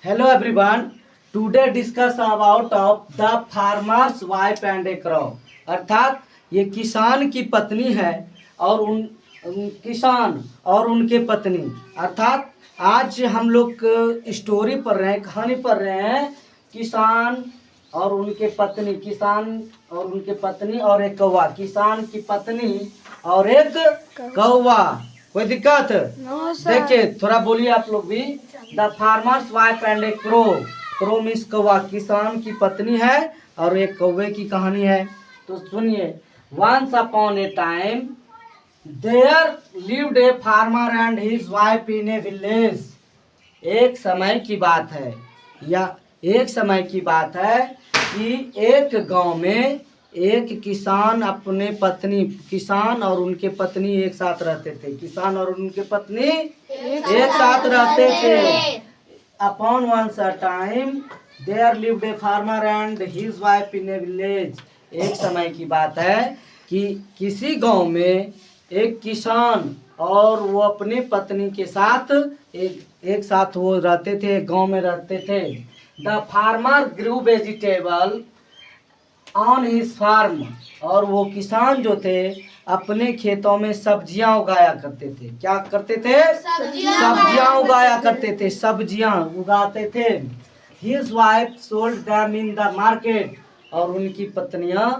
Hello everyone. Today discuss about of the farmer's wife and a crow. अर्थात ये किसान की पत्नी है और किसान और उनके पत्नी। अर्थात आज हम लोग स्टोरी पढ़ रहे हैं, कहानी पढ़ रहे हैं किसान और उनके पत्नी, किसान और उनके पत्नी और एक कौवा, किसान की पत्नी और एक कौवा। कोई दिक्कत? देखिए थोड़ा बोलिए आप लोग भी। The farmer's wife and A crow. Crow means कौवा, किसान की पत्नी है और एक कौवे की कहानी है। तो सुनिए। Once upon a time there lived a farmer and his wife in a village. एक समय की बात है या एक समय की बात है कि एक गांव में एक किसान अपने पत्नी, किसान और उनके पत्नी एक साथ रहते थे। किसान और उनके पत्नी एक साथ रहते थे। Upon once a time there lived a farmer and his wife in a village. एक समय की बात है कि किसी गांव में एक किसान और वो अपने पत्नी के साथ एक साथ वो रहते थे, गांव में रहते थे। The farmer grew vegetable on his farm. और वो किसान जो थे अपने खेतों में सब्जियां उगाया करते थे। क्या करते थे? सब्जियां उगाया करते थे, सब्जियां उगाते थे। His wife sold them in the market. और उनकी पत्नियां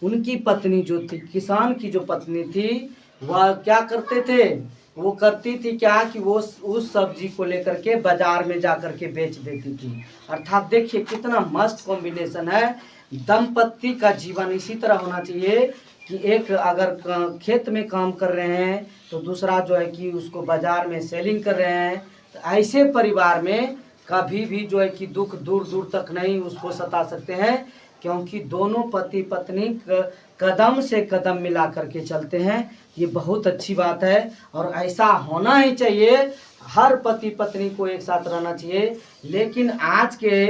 उनकी पत्नी जो थी, किसान की जो पत्नी थी, वह क्या करते थे? वो करती थी क्या कि वो उस सब्जी को लेकर के बाजार में जा कर के बेच देती थी। अर्थात देखिए कितना मस्त कॉम्बिनेशन है। दंपत्ति का जीवन इसी तरह होना चाहिए कि एक अगर खेत में काम कर रहे हैं तो दूसरा जो है कि उसको बाजार में सेलिंग कर रहे हैं। तो ऐसे परिवार में कभी भी जो है कि दुख दूर दूर तक नहीं उसको सता सकते हैं, क्योंकि दोनों पति पत्नी कदम से कदम मिला करके चलते हैं। ये बहुत अच्छी बात है और ऐसा होना ही चाहिए। हर पति पत्नी को एक साथ रहना चाहिए। लेकिन आज के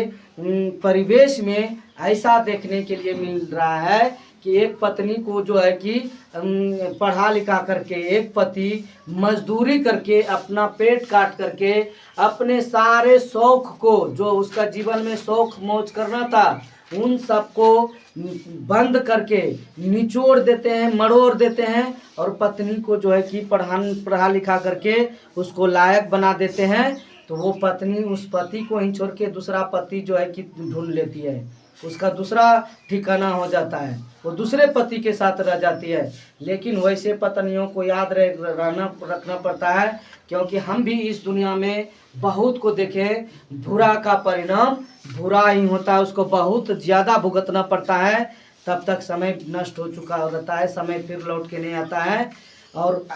परिवेश में ऐसा देखने के लिए मिल रहा है कि एक पत्नी को जो है कि पढ़ा लिखा करके, एक पति मजदूरी करके अपना पेट काट करके अपने सारे शौक को, जो उसका जीवन में शौक मौज करना था, उन सबको बंद करके निचोड़ देते हैं, मरोड़ देते हैं और पत्नी को जो है कि पढ़ा लिखा करके उसको लायक बना देते हैं। तो वो पत्नी उस पति को ही छोड़ के दूसरा पति जो है कि ढूंढ लेती है, उसका दूसरा ठिकाना हो जाता है, वो दूसरे पति के साथ रह जाती है। लेकिन वैसे पत्नियों को याद रखना पड़ता है, क्योंकि हम भी इस दुनिया में बहुत को देखें, बुरा का परिणाम बुरा ही होता है, उसको बहुत ज़्यादा भुगतना पड़ता है। तब तक समय नष्ट हो चुका रहता है, समय फिर लौट के नहीं आता है। और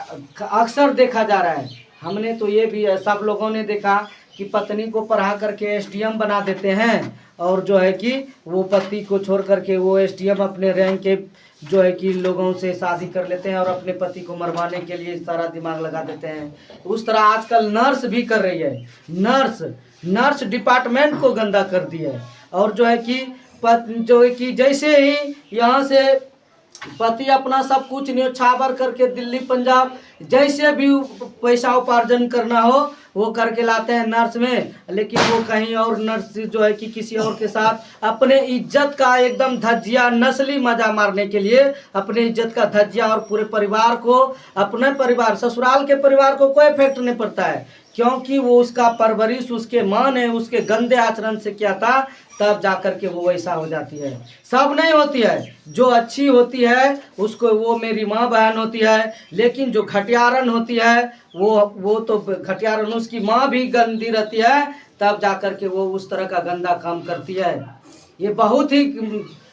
अक्सर देखा जा रहा है, हमने तो ये भी सब लोगों ने देखा कि पत्नी को पढ़ा करके एसडीएम बना देते हैं और जो है कि वो पति को छोड़ करके वो एसडीएम अपने रैंक के जो है कि लोगों से शादी कर लेते हैं और अपने पति को मरवाने के लिए सारा दिमाग लगा देते हैं। उस तरह आजकल नर्स भी कर रही है। नर्स डिपार्टमेंट को गंदा कर दिया है। और जो है कि जो है कि जैसे ही यहाँ से पति अपना सब कुछ न्योछावर करके दिल्ली पंजाब जैसे भी पैसा उपार्जन करना हो वो करके लाते हैं नर्स में। लेकिन वो कहीं और नर्स जो है कि किसी और के साथ अपने इज्जत का एकदम धज्जिया, नस्ली मजा मारने के लिए अपने इज्जत का धज्जिया, और पूरे परिवार को, अपने परिवार ससुराल के परिवार को कोई इफेक्ट नहीं पड़ता है, क्योंकि वो उसका परवरिश उसके माँ ने उसके गंदे आचरण से किया था। तब जाकर के वो वैसा हो जाती है। सब नहीं होती है, जो अच्छी होती है उसको वो मेरी माँ बहन होती है। लेकिन जो घटियारन होती है वो तो घटियारन, उसकी माँ भी गंदी रहती है, तब जाकर के वो उस तरह का गंदा काम करती है। ये बहुत ही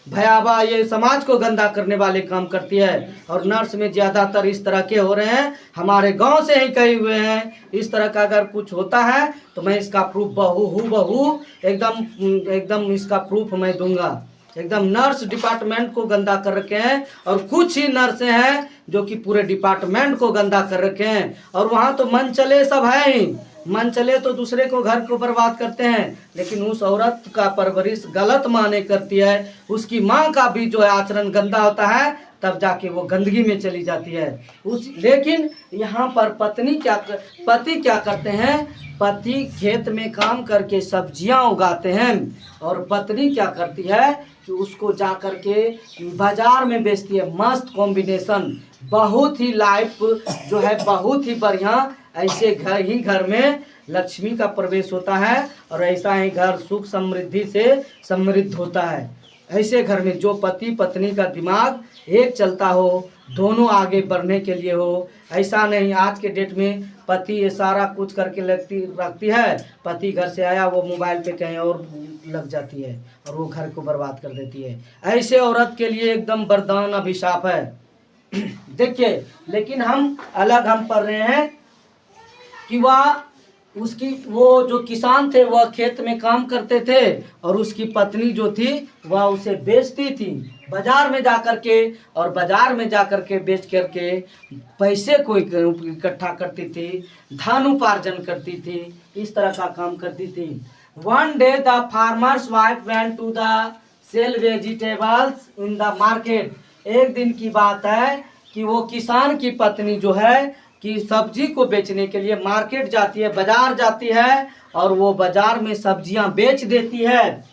भयावह, ये समाज को गंदा करने वाले काम करती है। और नर्स में ज़्यादातर इस तरह के हो रहे हैं, हमारे गांव से ही कहे हुए हैं। इस तरह का अगर कुछ होता है तो मैं इसका प्रूफ बहू एकदम इसका प्रूफ मैं दूंगा। एकदम नर्स डिपार्टमेंट को गंदा कर रखे हैं, और कुछ ही नर्सें हैं जो कि पूरे डिपार्टमेंट को गंदा कर रखे हैं। और वहाँ तो मन चले सब है ही, मन चले तो दूसरे को घर को बर्बाद करते हैं, लेकिन उस औरत का परवरिश गलत माने करती है, उसकी माँ का भी जो है आचरण गंदा होता है, तब जाके वो गंदगी में चली जाती है। लेकिन यहाँ पर पति क्या करते हैं, पति खेत में काम करके सब्जियां उगाते हैं, और पत्नी क्या करती है कि उसको जा कर के बाजार में बेचती है। मस्त कॉम्बिनेशन, बहुत ही लाइफ जो है बहुत ही बढ़िया। ऐसे घर में लक्ष्मी का प्रवेश होता है, और ऐसा ही घर सुख समृद्धि से समृद्ध होता है। ऐसे घर में जो पति पत्नी का दिमाग एक चलता हो, दोनों आगे बढ़ने के लिए हो। ऐसा नहीं आज के डेट में पति ये सारा कुछ करके रखती है, पति घर से आया वो मोबाइल पे कहीं और लग जाती है और वो घर को बर्बाद कर देती है। ऐसे औरत के लिए एकदम वरदान अभिशाप है। देखिए, लेकिन हम पढ़ रहे हैं कि वो जो किसान थे वह खेत में काम करते थे, और उसकी पत्नी जो थी वह उसे बेचती थी बाजार में जाकर के, और बाजार में जाकर के बेच करके पैसे को इकट्ठा करती थी, धन उपार्जन करती थी, इस तरह का काम करती थी। One day the farmer's wife went to the sell vegetables in the market. एक दिन की बात है कि वो किसान की पत्नी जो है कि सब्जी को बेचने के लिए मार्केट जाती है, बाजार जाती है, और वो बाजार में सब्जियां बेच देती है।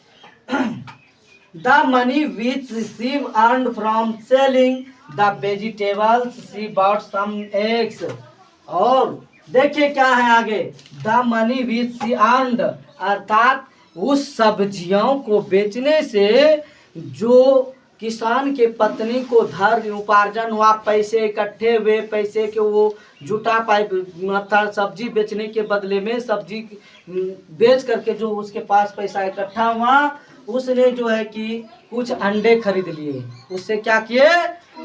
The money which she earned from selling the vegetables she bought some eggs. और देखिए क्या है आगे, the money which she earned, अर्थात उस सब्जियों को बेचने से जो किसान के पत्नी को धन उपार्जन हुआ, पैसे इकट्ठे हुए, पैसे के वो जुटा पाए, मतलब सब्जी बेचने के बदले में सब्जी बेच करके जो उसके पास पैसा इकट्ठा हुआ, उसने जो है कि कुछ अंडे खरीद लिए। उससे क्या किए,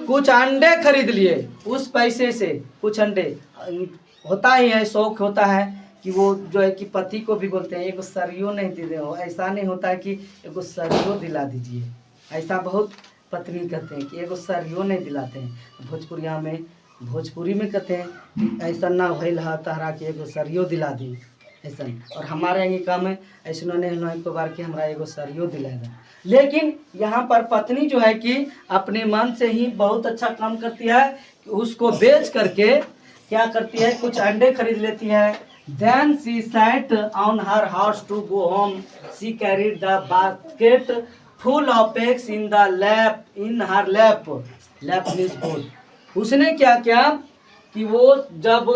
कुछ अंडे खरीद लिए, उस पैसे से कुछ अंडे। होता ही है, शौक होता है कि वो जो है कि पति को भी बोलते हैं एगो सरियो नहीं दे दो, ऐसा नहीं होता है कि एगो सरियो दिला दीजिए, ऐसा बहुत पत्नी कहते हैं कि एगो सरियो नहीं दिलाते हैं। भोजपुरी में कहते हैं कि ऐसा ना भइल हा तहरा कि एगो सरियो दिला दी ऐसा। और हमारे यहाँ काम है ऐसा नहीं को बार कि हमारा एगो सरियो दिलाएगा। लेकिन यहाँ पर पत्नी जो है कि अपने मन से ही बहुत अच्छा काम करती है, उसको बेच करके क्या करती है, कुछ अंडे खरीद लेती है। Then she sat on her horse to go home. She carried the basket full of eggs in her lap. Lap means boat. उसने क्या किया कि वो जब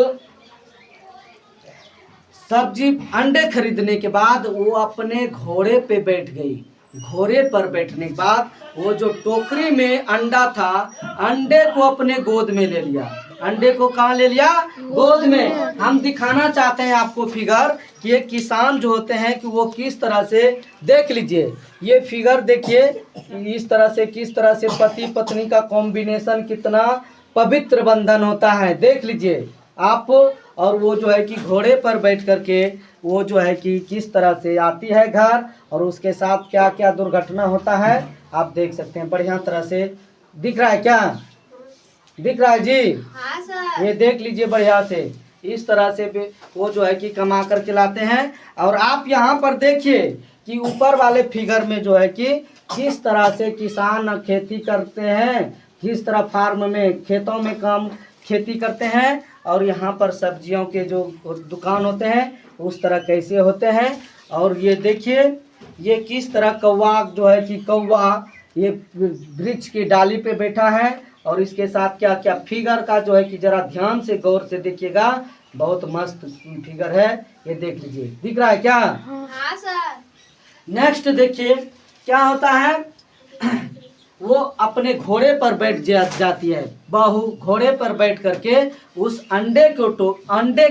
सब्जी अंडे खरीदने के बाद वो अपने घोड़े पे बैठ गई। घोड़े पर बैठने के बाद वो जो टोकरी में अंडा था, अंडे को अपने गोद में ले लिया। अंडे को कहाँ ले लिया, गोद में। हम दिखाना चाहते हैं आपको फिगर कि ये किसान जो होते हैं कि वो किस तरह से, देख लीजिए ये फिगर देखिए, इस तरह से किस तरह से पति पत्नी का कॉम्बिनेशन कितना पवित्र बंधन होता है, देख लीजिए आप। और वो जो है कि घोड़े पर बैठ करके वो जो है कि किस तरह से आती है घर, और उसके साथ क्या क्या दुर्घटना होता है आप देख सकते हैं। बढ़िया तरह से दिख रहा है, क्या दिख रहा है जी? हाँ सर। ये देख लीजिए बढ़िया से, इस तरह से वो जो है कि कमा कर के लाते हैं। और आप यहाँ पर देखिए कि ऊपर वाले फिगर में जो है कि किस तरह से किसान खेती करते हैं, किस तरह फार्म में खेतों में काम खेती करते हैं, और यहाँ पर सब्जियों के जो दुकान होते हैं उस तरह कैसे होते हैं। और ये देखिए ये किस तरह कौवा जो है कि कौवा ये वृक्ष की डाली पे बैठा है, और इसके साथ क्या क्या फिगर का जो है कि जरा ध्यान से गौर से देखिएगा, बहुत मस्त फिगर है, ये देख लीजिए। दिख रहा है क्या? हाँ सर। नेक्स्ट देखिए क्या होता है, वो अपने घोड़े पर बैठ जाती है। बहू घोड़े पर बैठ करके उस अंडे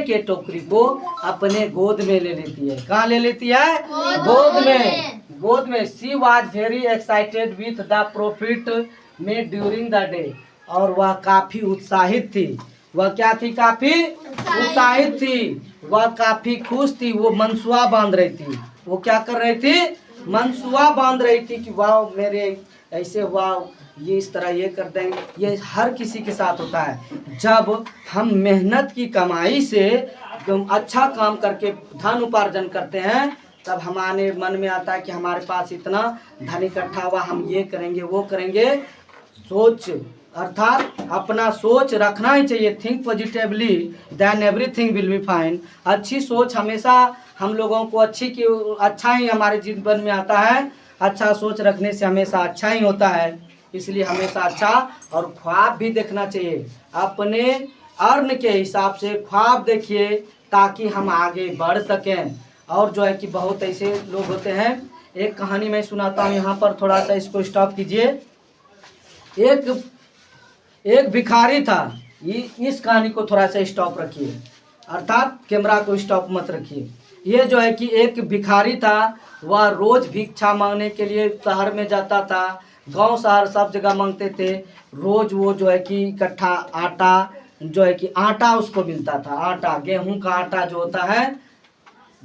के टोकरी को अपने गोद में ले लेती है। कहाँ ले लेती है? गोद में। She was very excited with the profit में ड्यूरिंग द डे। और वह काफी उत्साहित थी। वह क्या थी? काफी उत्साहित थी, वह काफी खुश थी। वो मनसुआ बांध रही थी। वो क्या कर रही थी? मनसुआ बांध रही थी कि वाह मेरे ऐसे हुआ, ये इस तरह ये कर देंगे। ये हर किसी के साथ होता है। जब हम मेहनत की कमाई से अच्छा काम करके धन उपार्जन करते हैं, तब हमारे मन में आता है कि हमारे पास इतना धन इकट्ठा हुआ, हम ये करेंगे वो करेंगे। सोच अर्थात अपना सोच रखना ही चाहिए। Think positively then everything will be fine. अच्छी सोच हमेशा हम लोगों को अच्छा ही हमारे जीवन में आता है। अच्छा सोच रखने से हमेशा अच्छा ही होता है, इसलिए हमेशा अच्छा और ख्वाब भी देखना चाहिए। अपने अर्न के हिसाब से ख्वाब देखिए ताकि हम आगे बढ़ सकें। और जो है कि बहुत ऐसे लोग होते हैं। एक कहानी मैं सुनाता हूँ, यहाँ पर थोड़ा सा इसको स्टॉप कीजिए। एक भिखारी था। इस कहानी को थोड़ा सा स्टॉप रखिए, अर्थात कैमरा को स्टॉप मत रखिए। ये जो है कि एक भिखारी था, वह रोज भिक्षा मांगने के लिए शहर में जाता था। गांव शहर सब जगह मांगते थे। रोज वो जो है कि इकट्ठा आटा, जो है कि आटा उसको मिलता था। आटा, गेहूं का आटा जो होता है,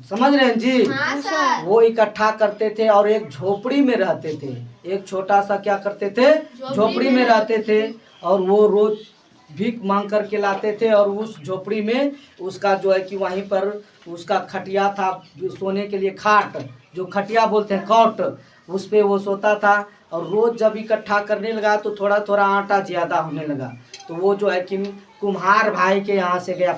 समझ रहे हैं जी? हाँ सर। वो इकट्ठा करते थे और एक झोपड़ी में रहते थे। एक छोटा सा क्या करते थे, झोपड़ी में रहते थे। और वो रोज भीख मांग करके लाते थे। और उस झोपड़ी में उसका जो है कि वहीं पर उसका खटिया था, सोने के लिए खाट, जो खटिया बोलते हैं, कॉट, उस पे वो सोता था। और रोज जब इकट्ठा करने लगा तो थोड़ा थोड़ा आटा ज़्यादा होने लगा। तो वो जो है कि कुम्हार भाई के यहाँ से गया,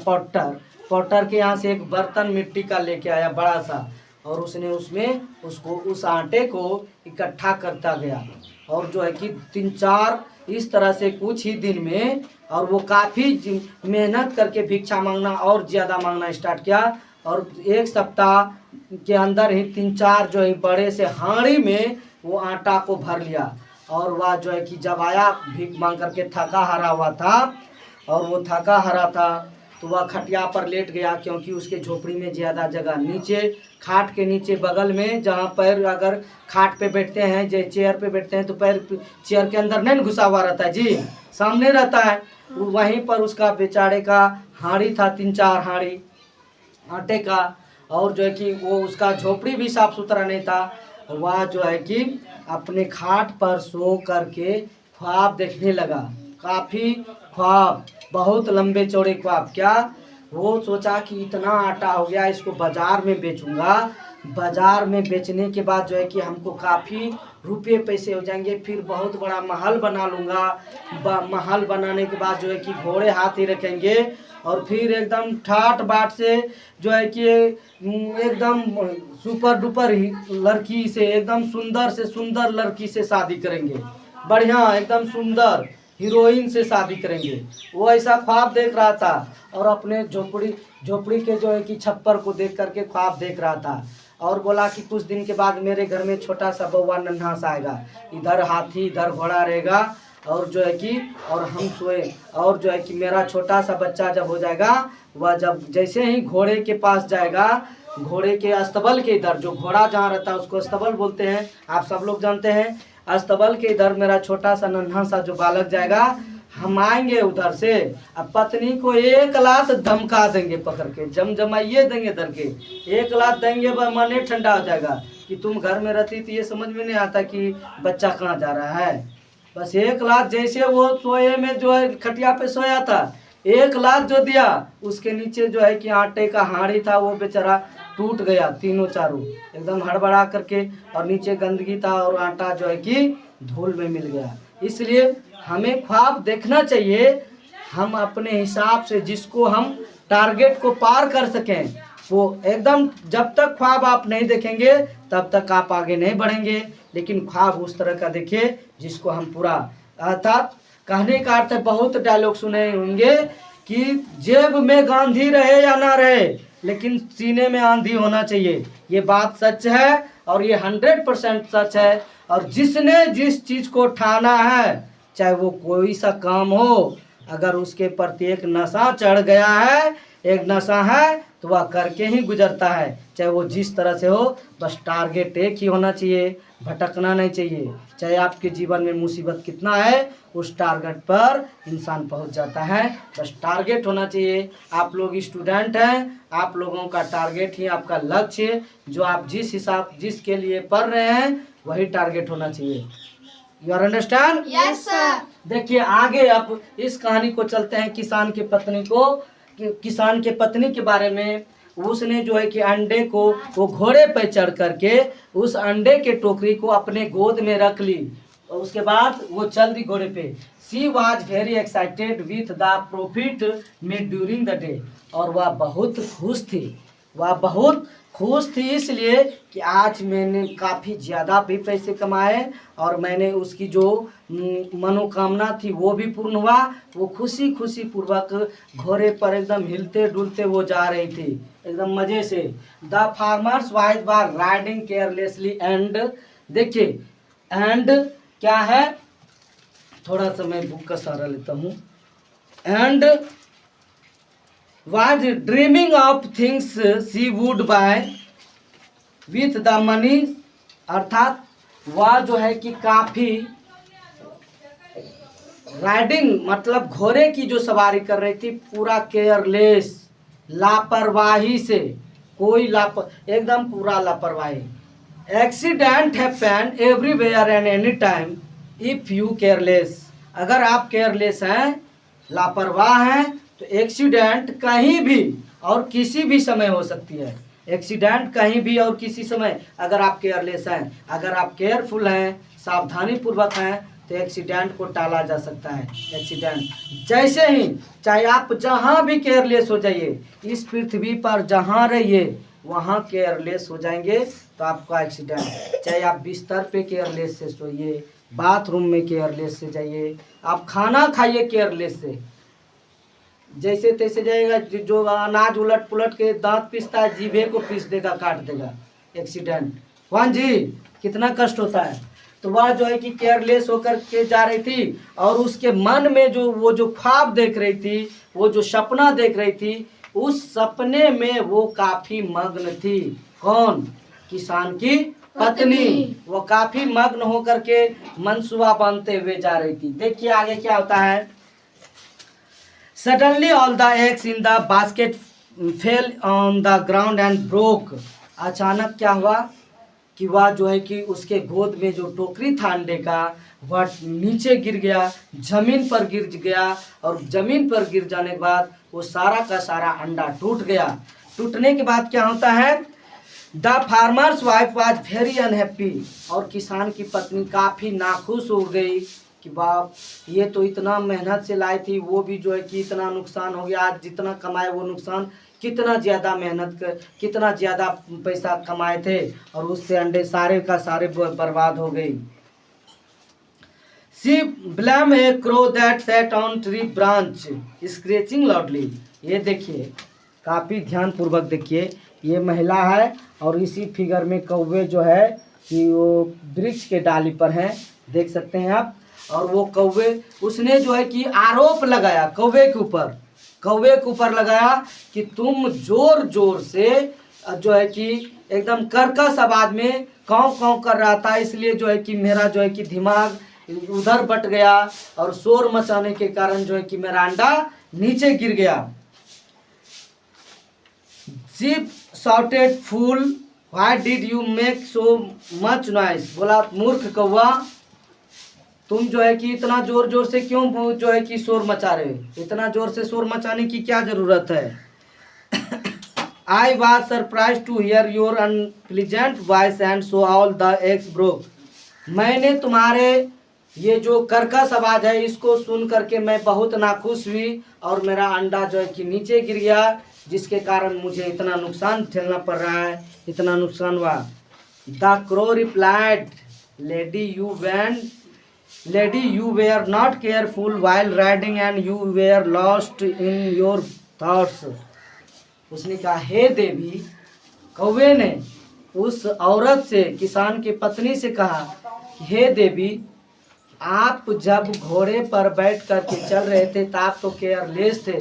पॉटर के यहाँ से एक बर्तन मिट्टी का लेके आया बड़ा सा। और उसने उसमें उस आटे को इकट्ठा करता गया। और जो है कि 3-4 इस तरह से कुछ ही दिन में, और वो काफ़ी मेहनत करके भिक्षा मांगना और ज़्यादा मांगना स्टार्ट किया। और 1 सप्ताह के अंदर ही 3-4 जो है बड़े से हांडी में वो आटा को भर लिया। और वह जो है कि जब आया भीख मांग करके, थका हारा हुआ था, और वो थका हारा था, तो वह खटिया पर लेट गया, क्योंकि उसके झोपड़ी में ज़्यादा जगह, नीचे खाट के नीचे बगल में, जहाँ पैर अगर खाट पे बैठते हैं, जो चेयर पे बैठते हैं, तो पैर चेयर के अंदर नहीं घुसा हुआ रहता है जी, सामने रहता है। वहीं पर उसका बेचारे का हांडी था, 3-4 हांडी आटे का। और जो है कि वो उसका झोपड़ी भी साफ सुथरा नहीं था। वह जो है कि अपने खाट पर सो करके ख्वाब देखने लगा। काफ़ी ख्वाब, बहुत लंबे चौड़े ख्वाब। क्या वो सोचा कि इतना आटा हो गया, इसको बाज़ार में बेचूंगा। बाज़ार में बेचने के बाद जो है कि हमको काफ़ी रुपये पैसे हो जाएंगे, फिर बहुत बड़ा महल बना लूँगा। महल बनाने के बाद जो है कि घोड़े हाथी रखेंगे। और फिर एकदम ठाट बाट से जो है कि एकदम सुपर डुपर लड़की से, एकदम सुंदर से सुंदर लड़की से शादी करेंगे। बढ़िया एकदम सुंदर हीरोइन से शादी करेंगे। वो ऐसा ख्वाब देख रहा था। और अपने झोपड़ी के जो है कि छप्पर को देख करके ख्वाब देख रहा था। और बोला कि कुछ दिन के बाद मेरे घर में छोटा सा बउआ नन्हा सा आएगा, इधर हाथी इधर घोड़ा रहेगा। और जो है कि और हम सोए। और जो है कि मेरा छोटा सा बच्चा जब हो जाएगा, वह जब जैसे ही घोड़े के पास जाएगा, घोड़े के अस्तबल के इधर, जो घोड़ा जहाँ रहता है उसको अस्तबल बोलते हैं, आप सब लोग जानते हैं। अस्तबल के इधर मेरा छोटा सा नन्हा सा जो बालक जाएगा, हम आएंगे उधर से, अब पत्नी को 1 लात धमका देंगे, पकड़ के जमाइए देंगे, धर के 1 लात देंगे, वह मन ठंडा हो जाएगा कि तुम घर में रहती तो ये समझ में नहीं आता कि बच्चा कहाँ जा रहा है। बस 1 लात, जैसे वो सोए में जो है खटिया पे सोया था, 1 लात जो दिया, उसके नीचे जो है कि आटे का हांडी था, वो बेचारा टूट गया, तीनों चारों एकदम हड़बड़ा करके। और नीचे गंदगी था और आटा जो है कि धूल में मिल गया। इसलिए हमें ख्वाब देखना चाहिए। हम अपने हिसाब से जिसको हम टारगेट को पार कर सकें, वो एकदम, जब तक ख्वाब आप नहीं देखेंगे तब तक आप आगे नहीं बढ़ेंगे। लेकिन ख्वाब उस तरह का देखिए जिसको हम पूरा, अर्थात कहने का अर्थ है, बहुत डायलॉग सुने होंगे कि जेब में गांधी रहे या ना रहे, लेकिन सीने में आंधी होना चाहिए। ये बात सच है और ये 100% सच है। और जिसने जिस चीज़ को ठाना है, चाहे वो कोई सा काम हो, अगर उसके प्रति एक नशा चढ़ गया है, एक नशा है, तो वह करके ही गुजरता है, चाहे वो जिस तरह से हो। बस टारगेट एक ही होना चाहिए, भटकना नहीं चाहिए। चाहे आपके जीवन में मुसीबत कितना है, उस टारगेट पर इंसान पहुंच जाता है। बस टारगेट होना चाहिए। आप लोग स्टूडेंट हैं, आप लोगों का टारगेट ही आपका लक्ष्य, जो आप जिसके लिए पढ़ रहे हैं वही टारगेट होना चाहिए। You are understand? Yes sir. देखिए आगे अब इस कहानी को चलते हैं किसान की पत्नी को। किसान के पत्नी के बारे में, उसने जो है कि अंडे को वो घोड़े पे चढ़ करके उस अंडे के टोकरी को अपने गोद में रख ली और उसके बाद वो चल दी घोड़े पे। She was very excited with the profit made during the day. और वह बहुत खुश थी, वह बहुत खुश थी इसलिए कि आज मैंने काफ़ी ज़्यादा भी पैसे कमाए और मैंने उसकी जो मनोकामना थी वो भी पूर्ण हुआ। वो खुशी खुशी पूर्वक घोड़े पर एकदम हिलते डुलते वो जा रही थी एकदम मज़े से। The farmers wise were riding carelessly and, देखिए एंड क्या है, थोड़ा सा मैं बुक का सहारा लेता हूँ। And was dreaming of things she would buy with the money, अर्थात वह जो है कि काफ़ी राइडिंग मतलब घोड़े की जो सवारी कर रही थी पूरा केयरलेस, लापरवाही से, कोई एकदम पूरा लापरवाही। Accident happen everywhere and any time if you careless, अगर आप केयरलेस हैं, लापरवाह हैं, तो एक्सीडेंट कहीं भी और किसी भी समय हो सकती है। एक्सीडेंट कहीं भी और किसी समय, अगर आप केयरलेस हैं, अगर आप केयरफुल हैं, सावधानी पूर्वक हैं, तो एक्सीडेंट को टाला जा सकता है। एक्सीडेंट जैसे ही, चाहे आप जहाँ भी केयरलेस हो जाइए, इस पृथ्वी पर जहाँ रहिए वहाँ केयरलेस हो जाएंगे तो आपका एक्सीडेंट, चाहे आप बिस्तर पे केयरलेस से सोइए, बाथरूम में केयरलेस से जाइए, आप खाना खाइए केयरलेस से, जैसे तैसे जाएगा, जो अनाज उलट पुलट के दांत पीसता है जीभे को पीस देगा, काट देगा, एक्सीडेंट। वन जी कितना कष्ट होता है। तो वह जो है कि केयरलेस होकर के जा रही थी और उसके मन में जो वो जो ख्वाब देख रही थी, वो जो सपना देख रही थी, उस सपने में वो काफ़ी मग्न थी। कौन? किसान की पत्नी। वो काफ़ी मग्न होकर के मनसूबा बांधते हुए जा रही थी। देखिए आगे क्या होता है। Suddenly all the eggs in the basket fell on the ground and broke. अचानक क्या हुआ कि वह जो है कि उसके गोद में जो टोकरी था अंडे का, वह नीचे गिर गया, जमीन पर गिर गया और जमीन पर गिर जाने के बाद वो सारा का सारा अंडा टूट गया। टूटने के बाद क्या होता है, the farmer's wife was very unhappy, और किसान की पत्नी काफ़ी नाखुश हो गई कि बाप ये तो इतना मेहनत से लाई थी, वो भी जो है कि इतना नुकसान हो गया। आज जितना कमाए वो नुकसान, कितना ज़्यादा मेहनत कर, कितना ज़्यादा पैसा कमाए थे और उससे अंडे सारे का सारे बर्बाद हो गई। She blame A crow that sat on tree branch scratching loudly. ये देखिए काफ़ी ध्यान पूर्वक देखिए, ये महिला है और इसी फिगर में कौवे जो है कि वो वृक्ष के डाली पर हैं, देख सकते हैं आप। और वो कौवे, उसने जो है कि आरोप लगाया कौवे के ऊपर लगाया कि तुम जोर जोर से जो है कि एकदम कर्कश आवाज में काँव काँव कर रहा था, इसलिए जो है कि मेरा जो है कि दिमाग उधर बट गया और शोर मचाने के कारण जो है कि मेरा अंडा नीचे गिर गया। Sheep shouted, "Fool, why did you make so much noise?" बोला मूर्ख कौवा, तुम जो है कि इतना जोर जोर से क्यों जो है कि शोर मचा रहे हो, इतना जोर से शोर मचाने की क्या जरूरत है। I was surprised to hear your unpleasant voice and so all the eggs broke. मैंने तुम्हारे ये जो कर्कश आवाज़ है इसको सुन करके मैं बहुत नाखुश हुई और मेरा अंडा जो है कि नीचे गिर गया, जिसके कारण मुझे इतना नुकसान झेलना पड़ रहा है, इतना नुकसान हुआ। The crow replied, lady you were not careful while riding and you were lost in your thoughts. उसने कहा, हे देवी, कौवे ने उस औरत से, किसान की पत्नी से कहा, हे देवी, आप जब घोड़े पर बैठ करके चल रहे थे तो आप तो केयरलेस थे,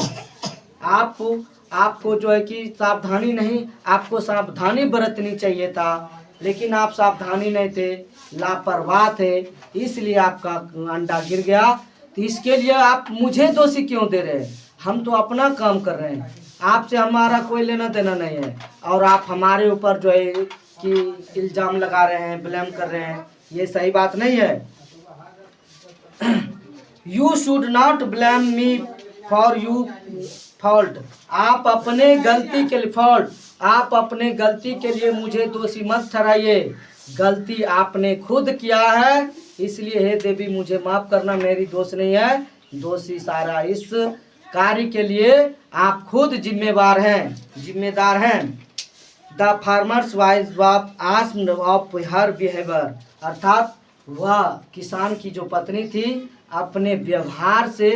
आपको जो है कि सावधानी नहीं, आपको सावधानी बरतनी चाहिए था, लेकिन आप सावधानी नहीं थे, लापरवाह थे, इसलिए आपका अंडा गिर गया। तो इसके लिए आप मुझे दोषी क्यों दे रहे हैं? हम तो अपना काम कर रहे हैं, आपसे हमारा कोई लेना देना नहीं है, और आप हमारे ऊपर जो है कि इल्ज़ाम लगा रहे हैं, ब्लेम कर रहे हैं, ये सही बात नहीं है। You should not blame me for you fault. आप अपने गलती के लिए फॉल्ट, आप अपने गलती के लिए मुझे दोषी मत ठहराइए। गलती आपने खुद किया है, इसलिए हे देवी मुझे माफ करना, मेरी दोष नहीं है। दोषी सारा इस कार्य के लिए आप खुद जिम्मेदार हैं। The farmers wise asked of her behaviour, अर्थात वह किसान की जो पत्नी थी अपने व्यवहार से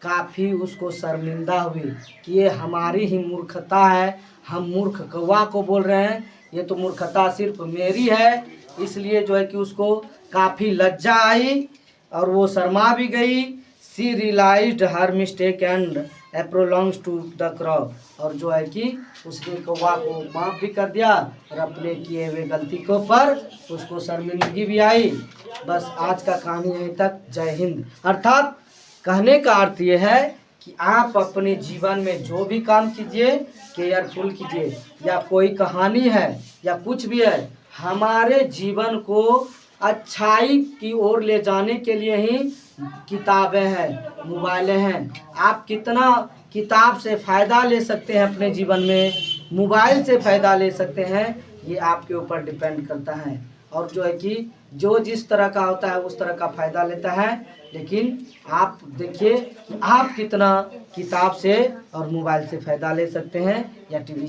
काफ़ी उसको शर्मिंदा हुई कि ये हमारी ही मूर्खता है, हम मूर्ख कौवा को बोल रहे हैं, ये तो मूर्खता सिर्फ मेरी है। इसलिए जो है कि उसको काफ़ी लज्जा आई और वो शर्मा भी गई। She realized her mistake and अप्रोलॉन्ग्स टू द क्रॉ, और जो है कि उसने कौवा को माफ़ भी कर दिया और अपने किए हुए गलती को पर उसको शर्मिंदगी भी आई। बस आज का कहानी यहीं तक। जय हिंद। अर्थात कहने का अर्थ ये है कि आप अपने जीवन में जो भी काम कीजिए केयरफुल कीजिए, या कोई कहानी है या कुछ भी है, हमारे जीवन को अच्छाई की ओर ले जाने के लिए ही किताबें हैं, मोबाइलें हैं। आप कितना किताब से फ़ायदा ले सकते हैं अपने जीवन में, मोबाइल से फ़ायदा ले सकते हैं, ये आपके ऊपर डिपेंड करता है। और जो है कि जो जिस तरह का होता है उस तरह का फ़ायदा लेता है, लेकिन आप देखिए कि आप कितना किताब से और मोबाइल से फ़ायदा ले सकते हैं या टीवी